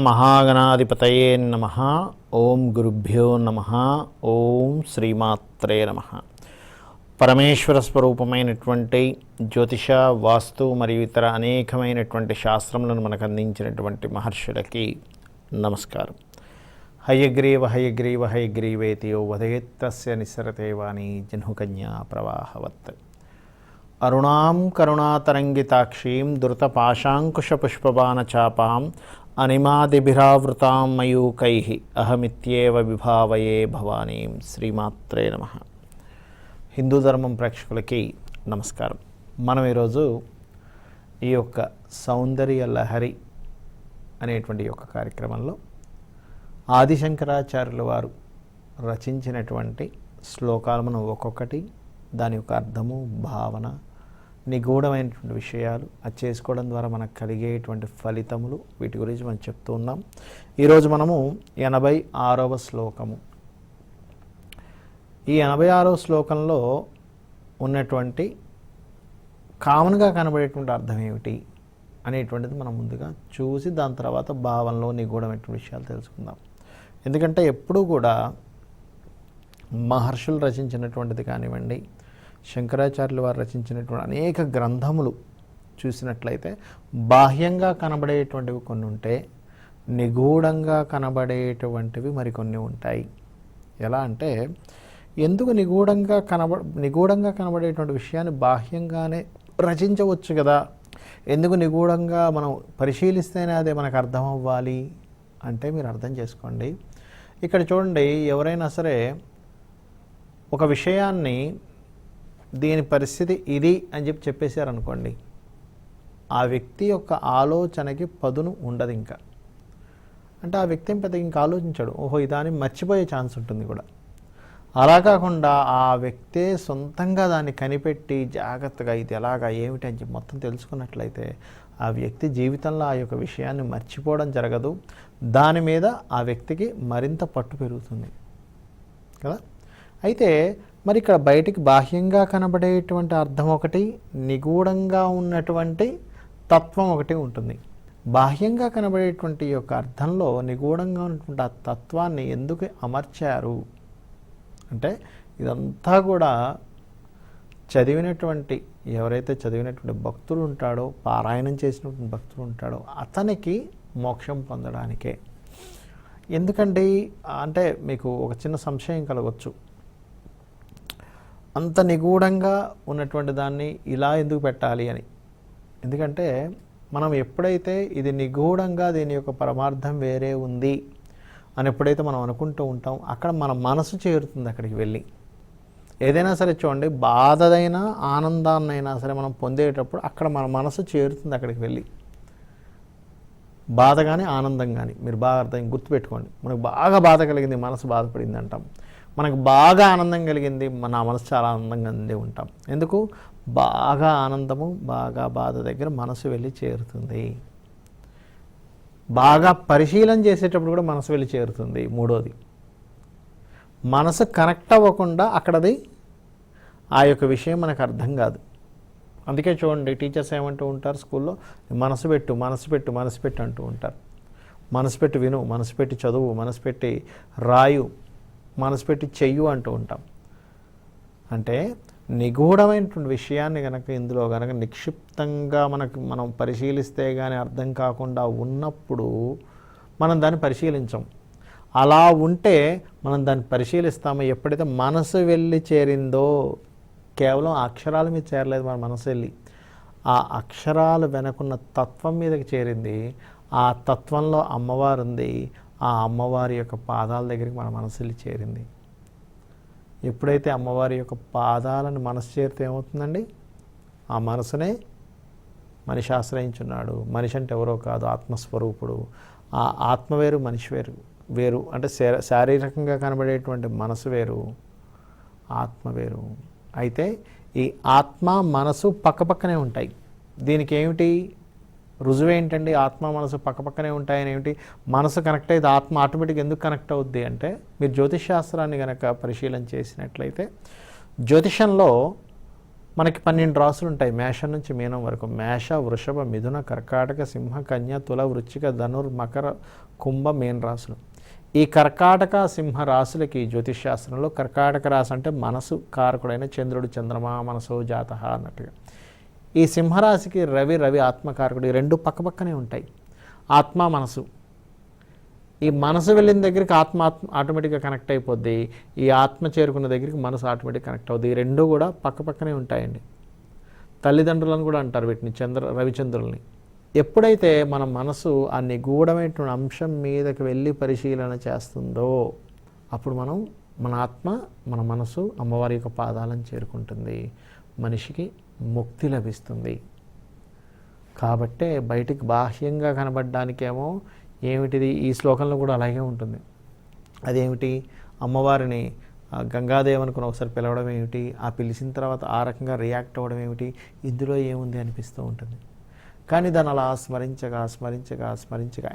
మహాగణాధిపతయే నమః. ఓం గురుభ్యో నమః. ఓం శ్రీమాత్రే నమః. పరమేశ్వర స్వరూపమైనటువంటి జ్యోతిష, వాస్తు మరియు ఇతర అనేకమైనటువంటి శాస్త్రములను మనకు అందించినటువంటి మహర్షులకి నమస్కారం. హయగ్రీవ హయగ్రీవ హయగ్రీవేతియో వదేత్తస్య నిస్సరతే వాణి జహ్నుకన్యా ప్రవాహవత్. అరుణాం కరుణాతరంగితాక్షీం ధృతపాశాంకుశపుష్పబాణచాపాం అనిమాదిభిరావృతాం మయూకైః అహమిత్యేవ విభావయే భవానీం. శ్రీమాత్రే నమః. హిందూ ధర్మం ప్రేక్షకులకి నమస్కారం. మనం ఈరోజు ఈ యొక్క సౌందర్య లహరి అనేటువంటి యొక్క కార్యక్రమంలో ఆదిశంకరాచార్యుల వారు రచించినటువంటి శ్లోకాలు మనం ఒక్కొక్కటి దాని యొక్క అర్థము, భావన, నిగూఢమైనటువంటి విషయాలు అది చేసుకోవడం ద్వారా మనకు కలిగేటువంటి ఫలితములు, వీటి గురించి మనం చెప్తూ ఉన్నాం. ఈరోజు మనము 86వ శ్లోకము. ఈ 86వ శ్లోకంలో ఉన్నటువంటి కామన్గా కనబడేటువంటి అర్థం ఏమిటి అనేటువంటిది మనం ముందుగా చూసి దాని తర్వాత భావనలో నిగూఢమైనటువంటి విషయాలు తెలుసుకుందాం. ఎందుకంటే ఎప్పుడూ కూడా మహర్షులు రచించినటువంటిది కానివ్వండి, శంకరాచార్యుల వారు రచించినటువంటి అనేక గ్రంథములు చూసినట్లయితే బాహ్యంగా కనబడేటువంటివి కొన్ని ఉంటే, నిగూఢంగా కనబడేటువంటివి మరికొన్ని ఉంటాయి. ఎలా అంటే, ఎందుకు నిగూఢంగా కనబడేటువంటి విషయాన్ని బాహ్యంగానే రచించవచ్చు కదా, ఎందుకు నిగూఢంగా మనం పరిశీలిస్తేనే అదే మనకు అర్థం అవ్వాలి అంటే, మీరు అర్థం చేసుకోండి. ఇక్కడ చూడండి, ఎవరైనా సరే ఒక విషయాన్ని దీని పరిస్థితి ఇది అని చెప్పేశారనుకోండి, ఆ వ్యక్తి యొక్క ఆలోచనకి పదును ఉండదు. ఇంకా అంటే ఆ వ్యక్తి పెద్దగా ఇంకా ఆలోచించాడు, ఓహో ఇదాన్ని మర్చిపోయే ఛాన్స్ ఉంటుంది కూడా. అలా కాకుండా ఆ వ్యక్తే సొంతంగా దాన్ని కనిపెట్టి జాగ్రత్తగా ఇది ఎలాగా ఏమిటి అని చెప్పి మొత్తం తెలుసుకున్నట్లయితే ఆ వ్యక్తి జీవితంలో ఆ యొక్క విషయాన్ని మర్చిపోవడం జరగదు. దాని మీద ఆ వ్యక్తికి మరింత పట్టు పెరుగుతుంది కదా. అయితే మరి ఇక్కడ బయటికి బాహ్యంగా కనబడేటువంటి అర్థం ఒకటి, నిగూఢంగా ఉన్నటువంటి తత్వం ఒకటి ఉంటుంది. బాహ్యంగా కనబడేటువంటి యొక్క అర్థంలో నిగూఢంగా ఉన్నటువంటి ఆ తత్వాన్ని ఎందుకు అమర్చారు అంటే, ఇదంతా కూడా ఎవరైతే చదివినటువంటి భక్తుడు ఉంటాడో, పారాయణం చేసినటువంటి భక్తుడు ఉంటాడో అతనికి మోక్షం పొందడానికే. ఎందుకండి అంటే మీకు ఒక చిన్న సంశయం కలగవచ్చు, అంత నిగూఢంగా ఉన్నటువంటి దాన్ని ఇలా ఎందుకు పెట్టాలి అని. ఎందుకంటే మనం ఎప్పుడైతే ఇది నిగూఢంగా దీని యొక్క పరమార్థం వేరే ఉంది అని ఎప్పుడైతే మనం అనుకుంటూ ఉంటాం, అక్కడ మన మనసు చేరుతుంది. అక్కడికి వెళ్ళి ఏదైనా సరే చూడండి, బాధదైనా ఆనందాన్నైనా సరే మనం పొందేటప్పుడు అక్కడ మన మనసు చేరుతుంది. అక్కడికి వెళ్ళి బాధ కానీ ఆనందం కానీ మీరు బాగా అర్థం గుర్తుపెట్టుకోండి. మనకు బాగా బాధ కలిగింది, మనసు బాధపడింది అంటాం. మనకు బాగా ఆనందం కలిగింది, మన మనసు చాలా ఆనందంగా అందే ఉంటాం. ఎందుకు? బాగా ఆనందము, బాగా బాధ దగ్గర మనసు వెళ్ళి చేరుతుంది. బాగా పరిశీలన చేసేటప్పుడు కూడా మనసు వెళ్ళి చేరుతుంది. మూడోది, మనసు కనెక్ట్ అవ్వకుండా అక్కడది ఆ యొక్క విషయం మనకు అర్థం కాదు. అందుకే చూడండి, టీచర్స్ ఏమంటూ ఉంటారు స్కూల్లో, మనసు పెట్టు మనసు పెట్టు మనసు పెట్టు అంటూ ఉంటారు. మనసు పెట్టి విను, మనసు పెట్టి చదువు, మనసు పెట్టి రాయు, మనసు పెట్టి చెయ్యు అంటూ ఉంటాం. అంటే నిగూఢమైనటువంటి విషయాన్ని కనుక ఇందులో కనుక నిక్షిప్తంగా మనం పరిశీలిస్తే కానీ అర్థం కాకుండా ఉన్నప్పుడు మనం దాన్ని పరిశీలించం. అలా ఉంటే మనం దాన్ని పరిశీలిస్తాము. ఎప్పుడైతే మనసు వెళ్ళి చేరిందో, కేవలం అక్షరాల మీద చేరలేదు మన మనసు వెళ్ళి, ఆ అక్షరాలు వెనకున్న తత్వం మీదకి చేరింది. ఆ తత్వంలో అమ్మవారు ఉంది. ఆ అమ్మవారి యొక్క పాదాల దగ్గరికి మన మనసు వెళ్ళి చేరింది. ఎప్పుడైతే అమ్మవారి యొక్క పాదాలను మనసు చేరితే ఏమవుతుందండి, ఆ మనసునే మనిషి ఆశ్రయించున్నాడు. మనిషి అంటే ఎవరో కాదు, ఆత్మస్వరూపుడు. ఆ ఆత్మ వేరు, మనిషి వేరు అంటే శారీరకంగా కనబడేటువంటి మనసు వేరు, ఆత్మ వేరు. అయితే ఈ ఆత్మ మనసు పక్కపక్కనే ఉంటాయి. దీనికి ఏమిటి రుజువు ఏంటండి? ఆత్మ మనసు పక్కపక్కనే ఉంటాయని ఏమిటి? మనసు కనెక్ట్ అయితే ఆత్మ ఆటోమేటిక్గా ఎందుకు కనెక్ట్ అవుద్ది అంటే, మీరు జ్యోతిష్ శాస్త్రాన్ని కనుక పరిశీలన చేసినట్లయితే, జ్యోతిషంలో మనకి 12 రాసులు ఉంటాయి మేషం నుంచి మీనం వరకు. మేష, వృషభ, మిథున, కర్కాటక, సింహ, కన్య, తుల, వృశ్చిక, ధనుర్, మకర, కుంభ మీన రాసులు. ఈ కర్కాటక సింహ రాశులకి జ్యోతిష్ శాస్త్రంలో కర్కాటక రాశి అంటే మనసు కారకుడైన చంద్రుడు, చంద్రమా మనసు జాత అన్నట్టుగా. ఈ సింహరాశికి రవి ఆత్మకారకుడు. ఈ రెండు పక్కపక్కనే ఉంటాయి, ఆత్మ మనసు. ఈ మనసు వెళ్ళిన దగ్గరికి ఆత్మ ఆటోమేటిక్గా కనెక్ట్ అయిపోద్ది, ఈ ఆత్మ చేరుకున్న దగ్గరికి మనసు ఆటోమేటిక్ కనెక్ట్ అవుద్ది. ఈ రెండు కూడా పక్కపక్కనే ఉంటాయండి. తల్లిదండ్రులను కూడా అంటారు వీటిని, రవిచంద్రుల్ని. ఎప్పుడైతే మన మనసు ఆ నిగూఢమైనటువంటి అంశం మీదకి వెళ్ళి పరిశీలన చేస్తుందో అప్పుడు మన ఆత్మ, మన మనసు అమ్మవారి యొక్క పాదాలను చేరుకుంటుంది, మనిషికి ముక్తి లభిస్తుంది. కాబట్టే బయటికి బాహ్యంగా కనబడడానికేమో ఏమిటిది, ఈ శ్లోకంలో కూడా అలాగే ఉంటుంది. అదేమిటి, అమ్మవారిని గంగాదేవి అనుకుని ఒకసారి పిలవడం ఏమిటి, ఆ పిలిచిన తర్వాత ఆ రకంగా రియాక్ట్ అవ్వడం ఏమిటి, ఇందులో ఏముంది అనిపిస్తూ ఉంటుంది. కానీ దాన్ని అలా స్మరించగా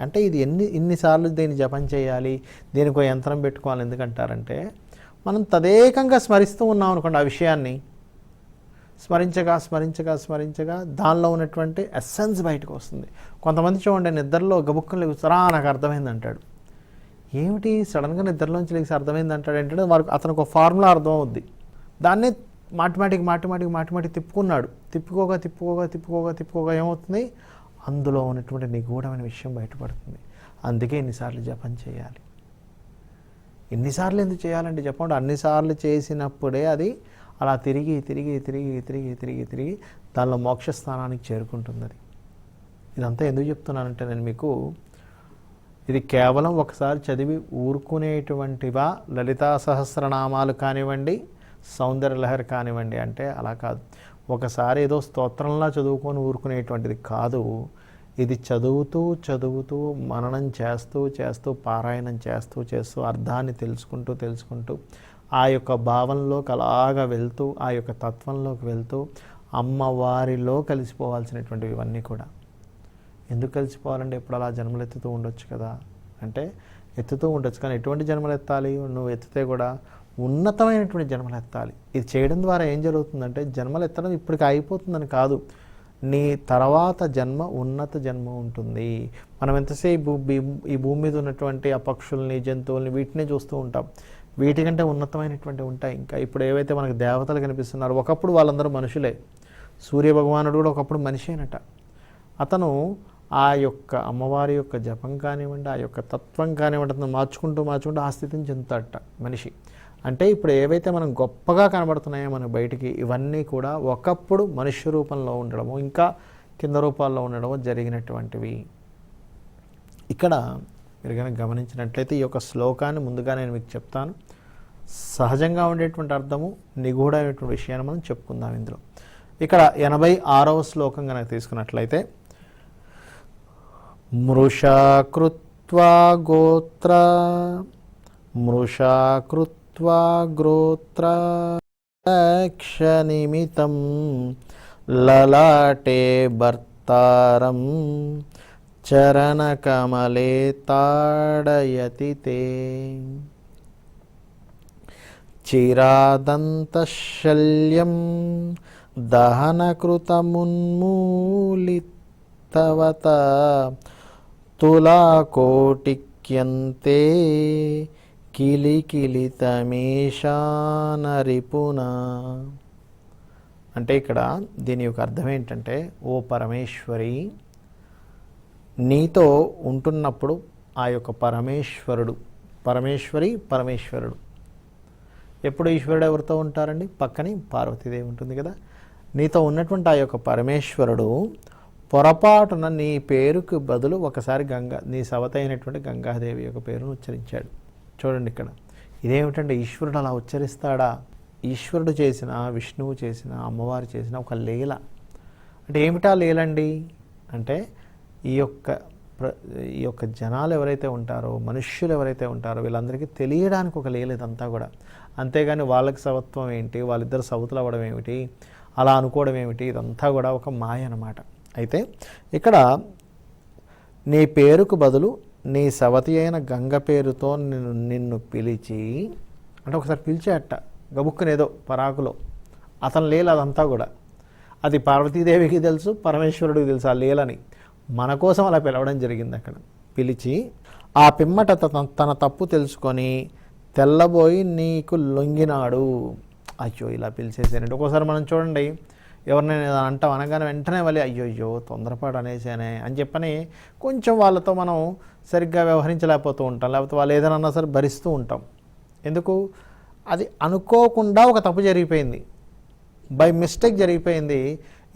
అంటే ఇది ఇన్నిసార్లు దీన్ని జపం చేయాలి, దీనికి ఒక యంత్రం పెట్టుకోవాలి. ఎందుకంటారంటే మనం తదేకంగా స్మరిస్తూ ఉన్నాం అనుకోండి, ఆ విషయాన్ని స్మరించగా దానిలో ఉన్నటువంటి ఎస్సెన్స్ బయటకు వస్తుంది. కొంతమంది చూడండి నిద్రలో గబుక్కలు లేగుస్తారా, నాకు అర్థమైంది అంటాడు. ఏమిటి సడన్గా నిద్రలోంచి లేచి అర్థమైంది అంటాడు ఏంటంటే వారికి అతనికి ఒక ఫార్ములా అర్థం అవుద్ది. దాన్నే మాటిమాటికి తిప్పుకోగా ఏమవుతుంది, అందులో ఉన్నటువంటి నిగూఢమైన విషయం బయటపడుతుంది. అందుకే ఇన్నిసార్లు జపం చేయాలి. ఎన్నిసార్లు ఎందుకు చేయాలంటే చెప్పండి, అన్నిసార్లు చేసినప్పుడే అది అలా తిరిగి దానిలో మోక్షస్థానానికి చేరుకుంటుంది. అది ఇదంతా ఎందుకు చెప్తున్నానంటే నేను మీకు, ఇది కేవలం ఒకసారి చదివి ఊరుకునేటువంటివా లలితా సహస్రనామాలు కానివ్వండి, సౌందర్యలహరి కానివ్వండి అంటే అలా కాదు. ఒకసారి ఏదో స్తోత్రంలా చదువుకొని ఊరుకునేటువంటిది కాదు. ఇది చదువుతూ మననం చేస్తూ పారాయణం చేస్తూ అర్థాన్ని తెలుసుకుంటూ ఆ యొక్క భావంలోకి అలాగా వెళ్తూ, ఆ యొక్క తత్వంలోకి వెళ్తూ అమ్మవారిలో కలిసిపోవాల్సినటువంటివి ఇవన్నీ కూడా. ఎందుకు కలిసిపోవాలంటే ఎప్పుడు అలా జన్మలు ఎత్తుతూ ఉండొచ్చు కదా అంటే, ఎత్తుతూ ఉండొచ్చు, కానీ ఎటువంటి జన్మలు ఎత్తాలి, నువ్వు ఎత్తితే కూడా ఉన్నతమైనటువంటి జన్మలు ఎత్తాలి. ఇది చేయడం ద్వారా ఏం జరుగుతుందంటే, జన్మలు ఎత్తడం ఇప్పటికి అయిపోతుందని కాదు, నీ తర్వాత జన్మ ఉన్నత జన్మ ఉంటుంది. మనం ఎంతసేపు ఈ భూమి మీద ఉన్నటువంటి ఆ పక్షుల్ని, జంతువుల్ని వీటినే చూస్తూ ఉంటాం. వీటికంటే ఉన్నతమైనటువంటి ఉంటాయి. ఇంకా ఇప్పుడు ఏవైతే మనకు దేవతలు కనిపిస్తున్నారో ఒకప్పుడు వాళ్ళందరూ మనుషులే. సూర్యభగవానుడు కూడా ఒకప్పుడు మనిషేనట. అతను ఆ యొక్క అమ్మవారి యొక్క జపం కానివ్వండి, ఆ యొక్క తత్వం కానివ్వండి, అతను మార్చుకుంటూ ఆ స్థితిని చెందుతాడట మనిషి. అంటే ఇప్పుడు ఏవైతే మనం గొప్పగా కనబడుతున్నాయో మనకు బయటికి, ఇవన్నీ కూడా ఒకప్పుడు మనుష్య రూపంలో ఉండడము, ఇంకా కింద రూపాల్లో ఉండడము జరిగినటువంటివి. ఇక్కడ మీరు కనుక గమనించినట్లయితే ఈ యొక్క శ్లోకాన్ని ముందుగా నేను మీకు చెప్తాను. సహజంగా ఉండేటువంటి అర్థము, నిగూఢమైనటువంటి విషయాన్ని మనం చెప్పుకుందాం ఇందులో. ఇక్కడ 86వ శ్లోకం కనుక తీసుకున్నట్లయితే, మృషాకృత్వా గోత్ర క్షనిమితం లలాటే భర్తారం చరణకమలే తాడయతి తే చిరాదంతశల్యం దహనకృతమున్మూలితవత తులాకోటిక్యంతే కిలికిలితమేషానరిపున. అంటే ఇక్కడ దీని యొక్క అర్థం ఏంటంటే, ఓ పరమేశ్వరి, నీతో ఉంటున్నప్పుడు ఆ యొక్క పరమేశ్వరుడు ఎప్పుడు ఈశ్వరుడు ఎవరితో ఉంటారండి, పక్కని పార్వతీదేవి ఉంటుంది కదా. నీతో ఉన్నటువంటి ఆ యొక్క పరమేశ్వరుడు పొరపాటున నీ పేరుకు బదులు ఒకసారి నీ సవత అయినటువంటి గంగాదేవి యొక్క పేరును ఉచ్చరించాడు. చూడండి ఇక్కడ ఇదేమిటంటే, ఈశ్వరుడు అలా ఉచ్చరిస్తాడా? ఈశ్వరుడు చేసిన, విష్ణువు చేసిన, అమ్మవారు చేసిన ఒక లీల. అంటే ఏమిటా లీలండి అంటే, ఈ యొక్క జనాలు ఎవరైతే ఉంటారో, మనుష్యులు ఎవరైతే ఉంటారో వీళ్ళందరికీ తెలియడానికి ఒక లీల ఇదంతా కూడా. అంతేగాని వాళ్ళకి సవత్వం ఏంటి, వాళ్ళిద్దరు సవతులు అవ్వడం ఏమిటి, అలా అనుకోవడం ఏమిటి, ఇదంతా కూడా ఒక మాయ అన్నమాట. అయితే ఇక్కడ నీ పేరుకు బదులు నీ సవతి అయిన గంగ పేరుతో నిన్ను పిలిచి, అంటే ఒకసారి పిలిచేట గబుక్కునేదో పరాకులో అతని లీల అదంతా కూడా. అది పార్వతీదేవికి తెలుసు, పరమేశ్వరుడికి తెలుసు ఆ లీలని. మన కోసం అలా పిలవడం జరిగింది. అక్కడ పిలిచి ఆ పిమ్మట తన తప్పు తెలుసుకొని తెల్లబోయి నీకు లొంగినాడు. అయ్యో ఇలా పిలిచేసానండి. ఒక్కోసారి మనం చూడండి, ఎవరినైనా అంటాం, అనగానే వెంటనే మళ్ళీ అయ్యో తొందరపాటు అనేసానే అని చెప్పని కొంచెం వాళ్ళతో మనం సరిగ్గా వ్యవహరించలేకపోతూ ఉంటాం, లేకపోతే వాళ్ళు ఏదైనా అన్నా సరే భరిస్తూ ఉంటాం. ఎందుకు? అది అనుకోకుండా ఒక తప్పు జరిగిపోయింది, బై మిస్టేక్ జరిగిపోయింది.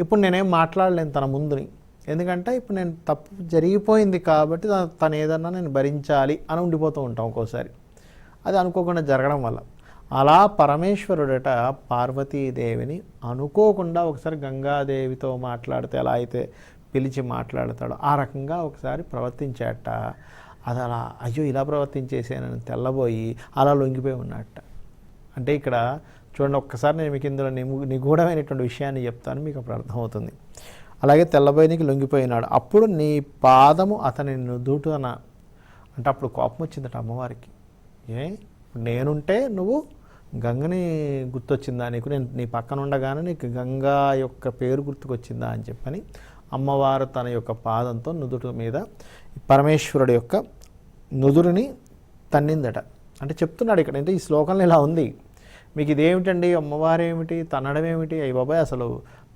ఇప్పుడు నేనేం మాట్లాడలేను తన ముందుని, ఎందుకంటే ఇప్పుడు నేను తప్పు జరిగిపోయింది కాబట్టి తను ఏదన్నా నేను భరించాలి అని ఉండిపోతూ ఉంటాం ఒక్కోసారి, అది అనుకోకుండా జరగడం వల్ల. అలా పరమేశ్వరుడట పార్వతీదేవిని అనుకోకుండా ఒకసారి గంగాదేవితో మాట్లాడితే ఎలా అయితే పిలిచి మాట్లాడతాడో ఆ రకంగా ఒకసారి ప్రవర్తించాట. అది అలా అయ్యో ఇలా ప్రవర్తించేసానని తెల్లబోయి అలా లొంగిపోయి ఉన్నట్ట. అంటే ఇక్కడ చూడండి, ఒక్కసారి నేను మీకు ఇందులో నిగూఢమైనటువంటి విషయాన్ని చెప్తాను, మీకు అప్పుడు అర్థమవుతుంది. అలాగే తెల్లబోయినికి లొంగిపోయినాడు. అప్పుడు నీ పాదము అతని నుదుటన, అంటే అప్పుడు కోపం వచ్చిందట అమ్మవారికి. నేనుంటే నువ్వు గంగని గుర్తొచ్చిందా నీకు, నేను నీ పక్కన ఉండగానే నీకు గంగా యొక్క పేరు గుర్తుకొచ్చిందా అని చెప్పని అమ్మవారు తన యొక్క పాదంతో నుదుటి మీద పరమేశ్వరుడు యొక్క నుదురుని తన్నిందట. అంటే చెప్తున్నాడు ఇక్కడ, అంటే ఈ శ్లోకంలో ఇలా ఉంది. మీకు ఇదేమిటండి, అమ్మవారు ఏమిటి, తన్నడం ఏమిటి, అయ్యి బాబాయ్ అసలు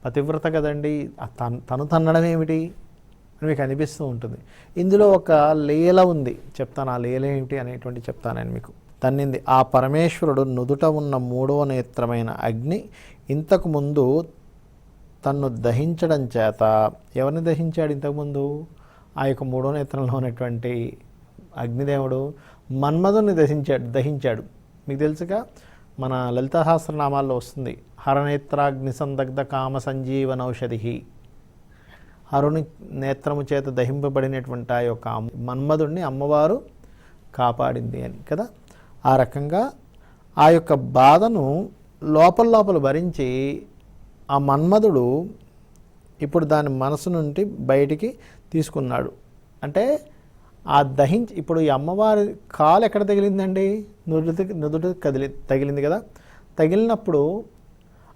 పతివ్రత కదండి, తను తన్నడం ఏమిటి అని మీకు అనిపిస్తూ ఉంటుంది. ఇందులో ఒక లీల ఉంది, చెప్తాను ఆ లీల ఏమిటి అనేటువంటి చెప్తాను నేను మీకు. తన్నింది ఆ పరమేశ్వరుడు నుదుట ఉన్న మూడవ నేత్రమైన అగ్ని ఇంతకుముందు తన్ను దహించడం చేత, ఎవరిని దహించాడు ఇంతకుముందు? ఆ యొక్క మూడో నేత్రంలో ఉన్నటువంటి అగ్నిదేవుడు మన్మధుని దహించాడు. మీకు తెలుసుగా, మన లలితా సహస్రనామాల్లో వస్తుంది, హరనేత్రాగ్ని సందగ్ధ కామ సంజీవనౌషధి. హరుని నేత్రము చేత దహింపబడినటువంటి ఆ యొక్క మన్మధుడిని అమ్మవారు కాపాడింది అని కదా. ఆ రకంగా ఆ యొక్క బాధను లోపల భరించి ఆ మన్మధుడు ఇప్పుడు దాని మనసు నుండి బయటికి తీసుకున్నాడు. అంటే ఆ ఇప్పుడు ఈ అమ్మవారి కాలు ఎక్కడ తగిలిందండి? నుదుటి తగిలింది కదా. తగిలినప్పుడు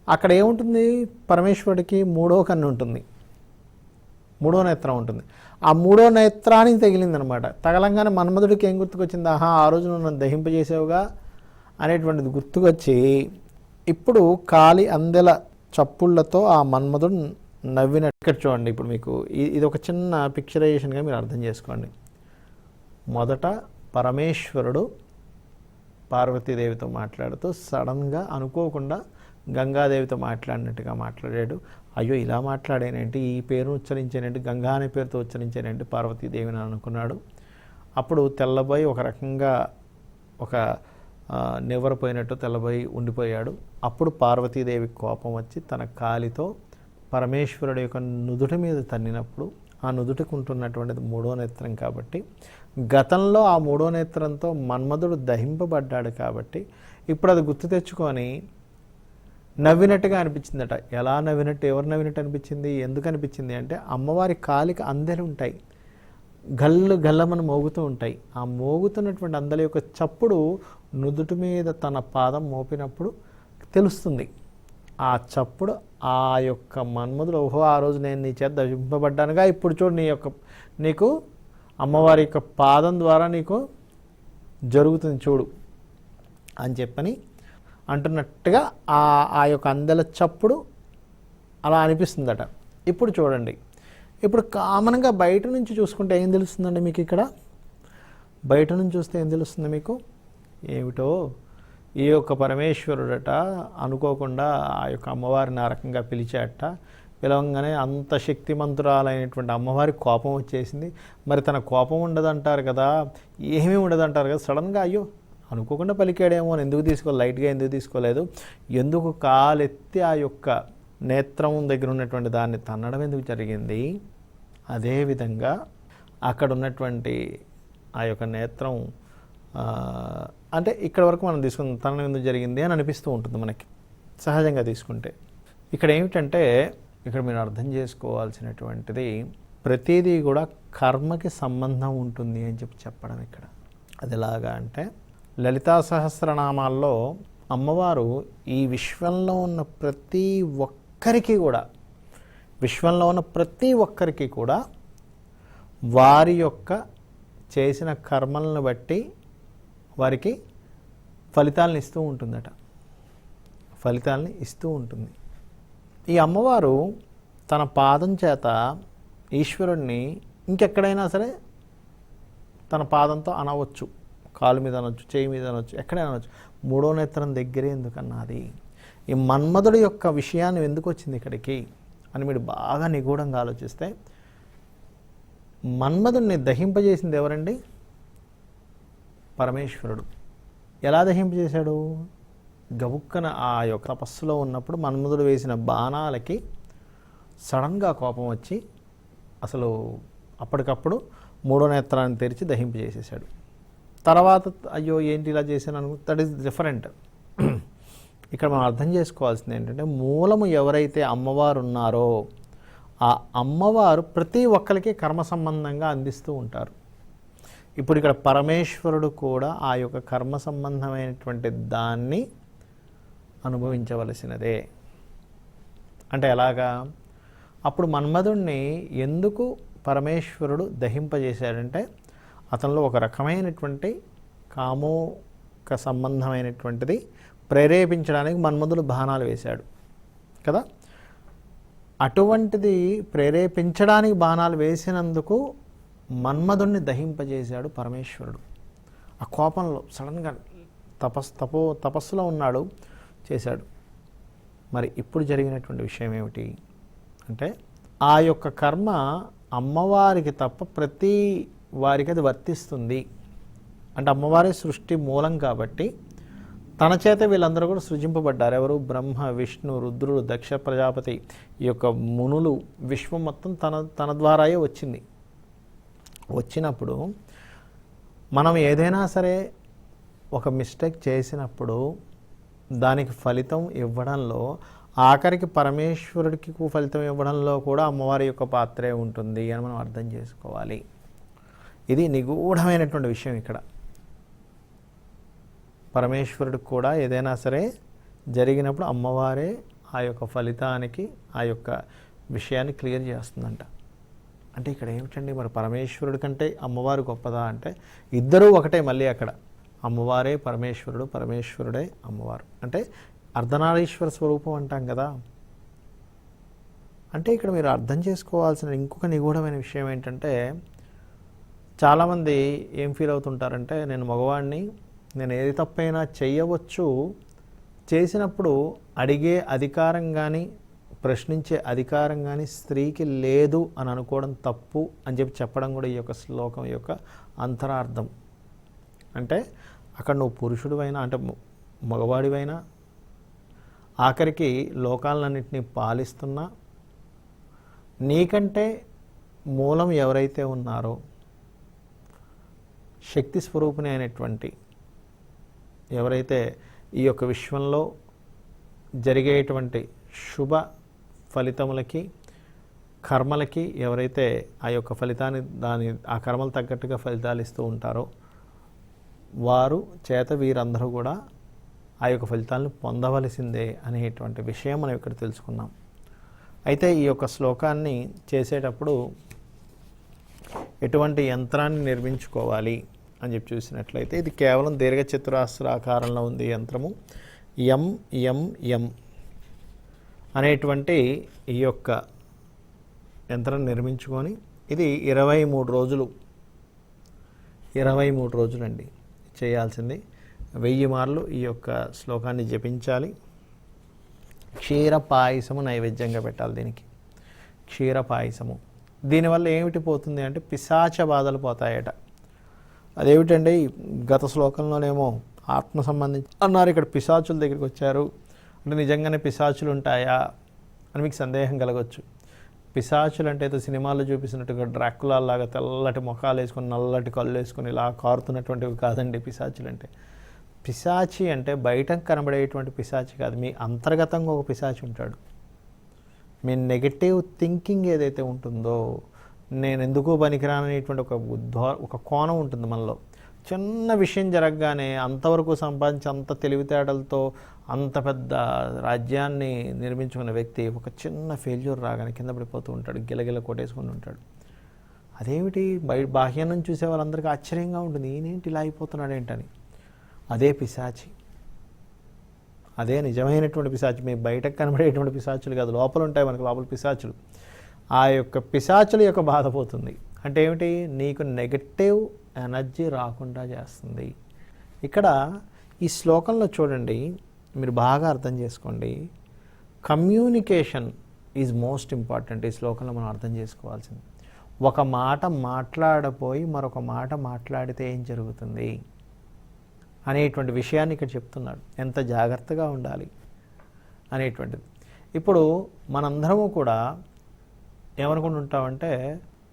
అక్కడ ఏముంటుంది? పరమేశ్వరుడికి మూడో కన్ను ఉంటుంది, మూడో నేత్రం ఉంటుంది. ఆ మూడో నేత్రానికి తగిలిందనమాట. తగలంగానే మన్మధుడికి ఏం గుర్తుకొచ్చింది? ఆహా, ఆ రోజు నన్ను దహింపజేసావుగా అనేటువంటిది గుర్తుకొచ్చి ఇప్పుడు కాలి అందెల చప్పుళ్లతో ఆ మన్మధుడు నవ్వినట్టు. ఇక్కడ చూడండి, ఇప్పుడు మీకు ఇది ఒక చిన్న పిక్చరైజేషన్గా మీరు అర్థం చేసుకోండి. మొదట పరమేశ్వరుడు పార్వతీదేవితో మాట్లాడుతూ సడన్గా అనుకోకుండా గంగాదేవితో మాట్లాడినట్టుగా మాట్లాడాడు. అయ్యో ఇలా మాట్లాడేనేంటి, ఈ పేరును ఉచ్చరించేనేంటి, గంగా అనే పేరుతో ఉచ్చరించేనేంటి పార్వతీదేవిని అనుకున్నాడు. అప్పుడు తెల్లబోయి ఒక రకంగా ఒక నివ్వరపోయినట్టు తెల్లబోయి ఉండిపోయాడు. అప్పుడు పార్వతీదేవి కోపం వచ్చి తన కాలితో పరమేశ్వరుడు యొక్క నుదుటి మీద తన్నినప్పుడు, ఆ నుదుటికి ఉంటున్నటువంటిది మూడో నేత్రం కాబట్టి, గతంలో ఆ మూడో నేత్రంతో మన్మధుడు దహింపబడ్డాడు కాబట్టి ఇప్పుడు అది గుర్తు తెచ్చుకొని నవ్వినట్టుగా అనిపించిందట. ఎలా నవ్వినట్టు, ఎవరు నవ్వినట్టు అనిపించింది, ఎందుకు అనిపించింది అంటే అమ్మవారి కాలికి అందెలు ఉంటాయి, గల్లమని మోగుతూ ఉంటాయి. ఆ మోగుతున్నటువంటి అందల యొక్క చప్పుడు నుదుటి మీద తన పాదం మోపినప్పుడు తెలుస్తుంది. ఆ చప్పుడు ఆ యొక్క మన్మధుడు, ఓహో ఆ రోజు నేను నీ చేత దహింపబడ్డానుగా, ఇప్పుడు చూడు నీకు అమ్మవారి యొక్క పాదం ద్వారా నీకు జరుగుతుంది చూడు అని చెప్పని అంటున్నట్టుగా ఆ యొక్క అందెల చప్పుడు అలా అనిపిస్తుందట. ఇప్పుడు చూడండి, ఇప్పుడు కామన్గా బయట నుంచి చూసుకుంటే ఏం తెలుస్తుందండి మీకు? ఇక్కడ బయట నుంచి చూస్తే ఏం తెలుస్తుంది మీకు? ఏమిటో ఈ యొక్క పరమేశ్వరుడట అనుకోకుండా ఆ యొక్క అమ్మవారిని ఆ రకంగా పిలిచాట. పిలవంగానే అంత శక్తిమంతురాలైనటువంటి అమ్మవారికి కోపం వచ్చేసింది. మరి తన కోపం ఉండదంటారు కదా, ఏమీ ఉండదంటారు కదా, సడన్గా అయ్యో అనుకోకుండా పలికాడేమో అని ఎందుకు లైట్గా ఎందుకు తీసుకోలేదు, ఎందుకు కాలెత్తి ఆ యొక్క నేత్రం దగ్గర ఉన్నటువంటి దాన్ని తన్నడం ఎందుకు జరిగింది? అదేవిధంగా అక్కడ ఉన్నటువంటి ఆ యొక్క నేత్రం అంటే ఇక్కడ వరకు మనం తీసుకుందాం, తనడం ఎందుకు జరిగింది అని అనిపిస్తూ ఉంటుంది మనకి సహజంగా తీసుకుంటే. ఇక్కడ ఏమిటంటే, ఇక్కడ మీరు అర్థం చేసుకోవాల్సినటువంటిది, ప్రతిదీ కూడా కర్మకి సంబంధం ఉంటుంది అని చెప్పడం ఇక్కడ. అది ఎలాగా అంటే, లలితా సహస్రనామాల్లో అమ్మవారు ఈ విశ్వంలో ఉన్న ప్రతి ఒక్కరికి కూడా వారి యొక్క చేసిన కర్మలను బట్టి వారికి ఫలితాలను ఇస్తూ ఉంటుంది. ఈ అమ్మవారు తన పాదం చేత ఈశ్వరుణ్ణి ఇంకెక్కడైనా సరే తన పాదంతో అనవచ్చు, కాలు మీద అనవచ్చు, చేయి మీద అనవచ్చు, ఎక్కడైనా అనవచ్చు. మూడో నేత్రం దగ్గరే ఎందుకన్నది, ఈ మన్మధుడి యొక్క విషయాన్ని ఎందుకు వచ్చింది ఇక్కడికి అని మీరు బాగా నిగూఢంగా ఆలోచిస్తే, మన్మధుడిని దహింపజేసింది ఎవరండి? పరమేశ్వరుడు. ఎలా దహింపజేశాడు? గబుక్కన ఆ యొక్క తపస్సులో ఉన్నప్పుడు మన్మధుడు వేసిన బాణాలకి సడన్గా కోపం వచ్చి అసలు అప్పటికప్పుడు మూడో నేత్రాన్ని తెరిచి దహింపజేసేసాడు. తర్వాత అయ్యో ఏంటి ఇలా చేశాను అనుకో, దట్ ఈస్ డిఫరెంట్. ఇక్కడ మనం అర్థం చేసుకోవాల్సింది ఏంటంటే, మూలము ఎవరైతే అమ్మవారు ఉన్నారో ఆ అమ్మవారు ప్రతి ఒక్కరికి కర్మ సంబంధంగా అందిస్తూ ఉంటారు. ఇప్పుడు ఇక్కడ పరమేశ్వరుడు కూడా ఆ యొక్క కర్మ సంబంధమైనటువంటి దాన్ని అనుభవించవలసినదే. అంటే ఎలాగా? అప్పుడు మన్మధుణ్ణి ఎందుకు పరమేశ్వరుడు దహింపజేశాడంటే, అతనిలో ఒక రకమైనటువంటి కామోక సంబంధమైనటువంటిది ప్రేరేపించడానికి మన్మధుడు బాణాలు వేశాడు కదా. అటువంటిది ప్రేరేపించడానికి బాణాలు వేసినందుకు మన్మధుణ్ణి దహింపజేశాడు పరమేశ్వరుడు. ఆ కోపంలో సడన్గా తపస్సులో ఉన్నాడు, చేశాడు. మరి ఇప్పుడు జరిగినటువంటి విషయం ఏమిటి అంటే, ఆ యొక్క కర్మ అమ్మవారికి తప్ప ప్రతి వారికి అది వర్తిస్తుంది. అంటే అమ్మవారి సృష్టి మూలం కాబట్టి తన చేత వీళ్ళందరూ కూడా సృజింపబడ్డారు. ఎవరు? బ్రహ్మ, విష్ణు, రుద్రుడు, దక్ష ప్రజాపతి, ఈ యొక్క మునులు, విశ్వం మొత్తం తన ద్వారాయే వచ్చింది. వచ్చినప్పుడు మనం ఏదైనా సరే ఒక మిస్టేక్ చేసినప్పుడు దానికి ఫలితం ఇవ్వడంలో, ఆఖరికి పరమేశ్వరుడికి ఫలితం ఇవ్వడంలో కూడా అమ్మవారి యొక్క పాత్రే ఉంటుంది అని మనం అర్థం చేసుకోవాలి. ఇది నిగూఢమైనటువంటి విషయం. ఇక్కడ పరమేశ్వరుడికి కూడా ఏదైనా సరే జరిగినప్పుడు అమ్మవారే ఆ యొక్క ఫలితానికి ఆ యొక్క విషయాన్ని క్లియర్ చేస్తుందంట. అంటే ఇక్కడ ఏమిటండి, మరి పరమేశ్వరుడి కంటే అమ్మవారు గొప్పదా అంటే, ఇద్దరూ ఒకటే. మళ్ళీ అక్కడ అమ్మవారే పరమేశ్వరుడు, పరమేశ్వరుడే అమ్మవారు. అంటే అర్ధనారీశ్వర స్వరూపం అంటాం కదా. అంటే ఇక్కడ మీరు అర్థం చేసుకోవాల్సిన ఇంకొక నిగూఢమైన విషయం ఏంటంటే, చాలామంది ఏం ఫీల్ అవుతుంటారంటే, నేను మగవాడిని, నేను ఏది తప్పైనా చేయవచ్చు, చేసినప్పుడు అడిగే అధికారం కానీ ప్రశ్నించే అధికారం కానీ స్త్రీకి లేదు అని అనుకోవడం తప్పు అని చెప్పడం కూడా ఈ యొక్క శ్లోకం యొక్క అంతరార్థం. అంటే అక్కడ నువ్వు పురుషుడివైనా, అంటే మగవాడివైనా, ఆఖరికి లోకాలన్నింటినీ పాలిస్తున్నా, నీకంటే మూలం ఎవరైతే ఉన్నారో శక్తి స్వరూపిణి అయినటువంటి ఎవరైతే ఈ యొక్క విశ్వంలో జరిగేటువంటి శుభ ఫలితములకి, కర్మలకి ఎవరైతే ఆ యొక్క ఫలితాన్ని ఆ కర్మలు తగ్గట్టుగా ఫలితాలు ఇస్తూ ఉంటారో వారు చేత వీరందరూ కూడా ఆ యొక్క ఫలితాలను పొందవలసిందే అనేటువంటి విషయం మనం ఇక్కడ తెలుసుకున్నాం. అయితే ఈ యొక్క శ్లోకాన్ని చేసేటప్పుడు ఎటువంటి యంత్రాన్ని నిర్మించుకోవాలి అని చెప్పి చూసినట్లయితే, ఇది కేవలం దీర్ఘచతురాస్రాకారంలో ఉంది యంత్రము. ఎం అనేటువంటి ఈ యొక్క యంత్రం నిర్మించుకొని, ఇది 23 రోజులండి చేయాల్సింది. 1000 మార్లు ఈ యొక్క శ్లోకాన్ని జపించాలి. క్షీర పాయసము నైవేద్యంగా పెట్టాలి దీనికి. క్షీర పాయసము దీనివల్ల ఏమిటి పోతుంది అంటే, పిశాచ బాధలు పోతాయట. అదేమిటండి, గత శ్లోకంలోనేమో ఆత్మ సంబంధించి అన్నారు, ఇక్కడ పిశాచుల దగ్గరికి వచ్చారు అంటే నిజంగానే పిశాచులు ఉంటాయా అని మీకు సందేహం కలగవచ్చు. పిశాచులు అంటే ఏదో సినిమాల్లో చూపిస్తున్నట్టుగా డ్రాకులాలాగా తెల్లటి ముఖాలు వేసుకొని నల్లటి కళ్ళు వేసుకొని ఇలా కారుతున్నటువంటివి కాదండి పిశాచులు అంటే. పిశాచి అంటే బయట కనబడేటువంటి పిశాచి కాదు, మీ అంతర్గతంగా ఒక పిశాచి ఉంటాడు. మీ నెగటివ్ థింకింగ్ ఏదైతే ఉంటుందో, నేను ఎందుకు పనికిరాననేటువంటి ఒక కోణం ఉంటుంది మనలో. చిన్న విషయం జరగగానే అంతవరకు సంపాదించి అంత తెలివితేటలతో అంత పెద్ద రాజ్యాన్ని నిర్మించుకున్న వ్యక్తి ఒక చిన్న ఫెయిల్యూర్ రాగానే కింద పడిపోతూ ఉంటాడు, గిలగిల కొట్టేసుకుని ఉంటాడు. అదేమిటి బాహ్యం నుంచి చూసే వాళ్ళందరికీ ఆశ్చర్యంగా ఉంటుంది, ఈయనేంటి ఇలా అయిపోతున్నాడు ఏంటని. అదే పిశాచి, అదే నిజమైనటువంటి పిశాచి. మీ బయటకు కనబడేటువంటి పిశాచులు కాదు, లోపల ఉంటాయి మనకు లోపల పిశాచులు. ఆ యొక్క పిశాచుల యొక్క బాధపోతుంది అంటే ఏమిటి, నీకు నెగటివ్ ఎనర్జీ రాకుండా చేస్తుంది. ఇక్కడ ఈ శ్లోకంలో చూడండి, మీరు బాగా అర్థం చేసుకోండి, కమ్యూనికేషన్ ఈజ్ మోస్ట్ ఇంపార్టెంట్. ఈ శ్లోకంలో మనం అర్థం చేసుకోవాల్సింది, ఒక మాట మాట్లాడపోయి మరొక మాట మాట్లాడితే ఏం జరుగుతుంది అనేటువంటి విషయాన్ని ఇక్కడ చెప్తున్నాడు. ఎంత జాగ్రత్తగా ఉండాలి అనేటువంటిది. ఇప్పుడు మనందరము కూడా ఏమనుకుంటుంటామంటే,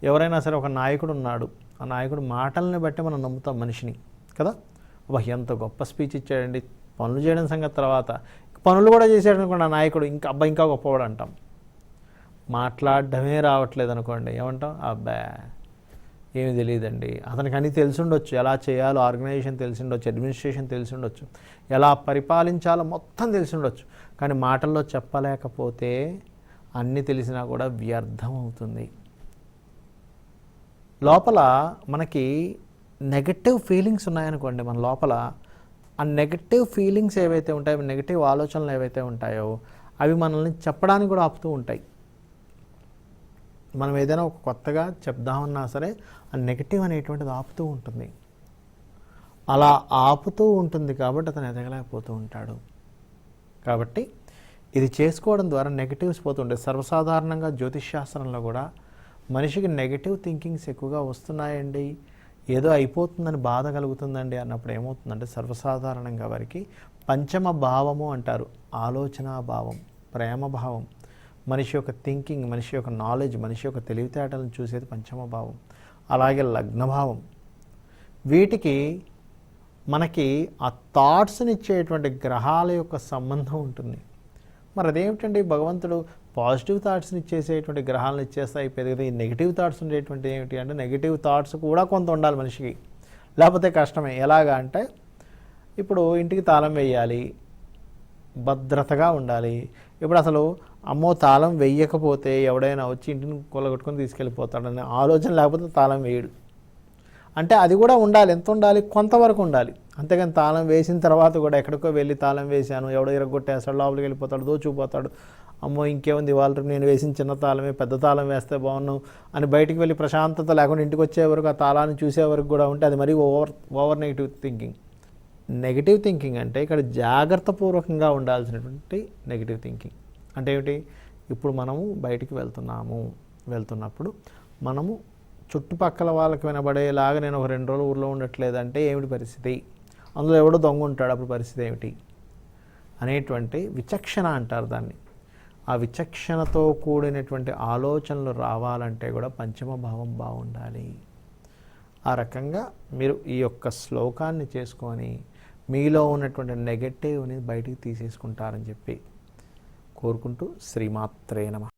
ఎవరైనా సరే ఒక నాయకుడు ఉన్నాడు, ఆ నాయకుడు మాటల్ని బట్టి మనం నమ్ముతాం మనిషిని కదా. అబ్బా ఎంత గొప్ప స్పీచ్ ఇచ్చాడండి, పనులు చేయడం సంగతి తర్వాత, పనులు కూడా చేసాడు అనుకోండి ఆ నాయకుడు, ఇంకా గొప్పవాడు అంటాం. మాట్లాడడమే రావట్లేదు అనుకోండి, ఏమంటాం, అబ్బా ఏమి తెలియదండి, అతనికి అన్నీ తెలిసి ఉండొచ్చు, ఎలా చేయాలో ఆర్గనైజేషన్ తెలిసి ఉండొచ్చు, అడ్మినిస్ట్రేషన్ తెలిసి ఉండొచ్చు, ఎలా పరిపాలించాలో మొత్తం తెలిసి ఉండొచ్చు, కానీ మాటల్లో చెప్పలేకపోతే అన్నీ తెలిసినా కూడా వ్యర్థం అవుతుంది. లోపల మనకి నెగటివ్ ఫీలింగ్స్ ఉన్నాయనుకోండి, మన లోపల ఆ నెగటివ్ ఫీలింగ్స్ ఏవైతే ఉంటాయో, నెగటివ్ ఆలోచనలు ఏవైతే ఉంటాయో అవి మనల్ని చెప్పడానికి కూడా ఆపుతూ ఉంటాయి. మనం ఏదైనా ఒక కొత్తగా చెప్దామన్నా సరే ఆ నెగటివ్ అనేటువంటిది ఆపుతూ ఉంటుంది. అలా ఆపుతూ ఉంటుంది కాబట్టి అతను ఎదగలేకపోతూ ఉంటాడు. కాబట్టి ఇది చేసుకోవడం ద్వారా నెగటివ్స్ పోతుంటాయి. సర్వసాధారణంగా జ్యోతిష్ శాస్త్రంలో కూడా మనిషికి నెగటివ్ థింకింగ్స్ ఎక్కువగా వస్తున్నాయండి, ఏదో అయిపోతుందని బాధ కలుగుతుందండి అన్నప్పుడు ఏమవుతుందంటే, సర్వసాధారణంగా వారికి పంచమ భావము అంటారు. ఆలోచనా భావం, ప్రేమ భావం, మనిషి యొక్క థింకింగ్, మనిషి యొక్క నాలెడ్జ్, మనిషి యొక్క తెలివితేటలను చూసేది పంచమ భావం. అలాగే లగ్నభావం. వీటికి మనకి ఆ థాట్స్ని ఇచ్చేటువంటి గ్రహాల యొక్క సంబంధం ఉంటుంది. మరి అదేమిటండి, భగవంతుడు పాజిటివ్ థాట్స్ని ఇచ్చేసేటువంటి గ్రహాలను ఇచ్చేస్తే అయిపోయింది కదా, ఈ నెగిటివ్ థాట్స్ ఉండేటువంటి ఏమిటి అంటే, నెగిటివ్ థాట్స్ కూడా కొంత ఉండాలి మనిషికి, లేకపోతే కష్టమే. ఎలాగా అంటే, ఇప్పుడు ఇంటికి తాళం వేయాలి, భద్రతగా ఉండాలి. ఇప్పుడు అసలు అమ్మో తాళం వేయకపోతే ఎవడైనా వచ్చి ఇంటిని కొల్లగొట్టుకొని తీసుకెళ్ళిపోతాడనే ఆలోచన లేకపోతే తాళం వేయడు. అంటే అది కూడా ఉండాలి, ఎంత ఉండాలి, కొంతవరకు ఉండాలి. అంతేగాని తాళం వేసిన తర్వాత కూడా ఎక్కడికో వెళ్ళి తాళం వేశాను, ఎవడో ఇరగొట్టేస్తాడు, లోపలికి వెళ్ళిపోతాడు, దోచుకుపోతాడు, అమ్మో ఇంకేముంది వాళ్ళు నేను వేసిన చిన్న తాళమే, పెద్ద తాళం వేస్తే బాగున్నాను అని బయటికి వెళ్ళి ప్రశాంతత లేకుండా ఇంటికి వచ్చే వరకు ఆ తాళాన్ని చూసే వరకు కూడా ఉంటే అది మరీ over negative thinking. Negative thinking అంటే ఇక్కడ జాగ్రత్తపూర్వకంగా ఉండాల్సినటువంటి నెగిటివ్ థింకింగ్. అంటే ఏమిటి, ఇప్పుడు మనము బయటికి వెళ్తున్నప్పుడు మనము చుట్టుపక్కల వాళ్ళకి వినబడేలాగా నేను ఒక 2 రోజులు ఊళ్ళో ఉండట్లేదంటే ఏమిటి పరిస్థితి, అందులో ఎవడో దొంగ ఉంటాడు అప్పుడు పరిస్థితి ఏమిటి అనేటువంటి విచక్షణ అంటారు దాన్ని. ఆ విచక్షణతో కూడినటువంటి ఆలోచనలు రావాలంటే కూడా పంచమ భావం బాగుండాలి. ఆ రకంగా మీరు ఈ యొక్క శ్లోకాన్ని చేసుకొని మీలో ఉన్నటువంటి నెగటివ్ని బయటికి తీసేసుకుంటారని చెప్పి కోరుకుంటూ శ్రీమాత్రే నమః.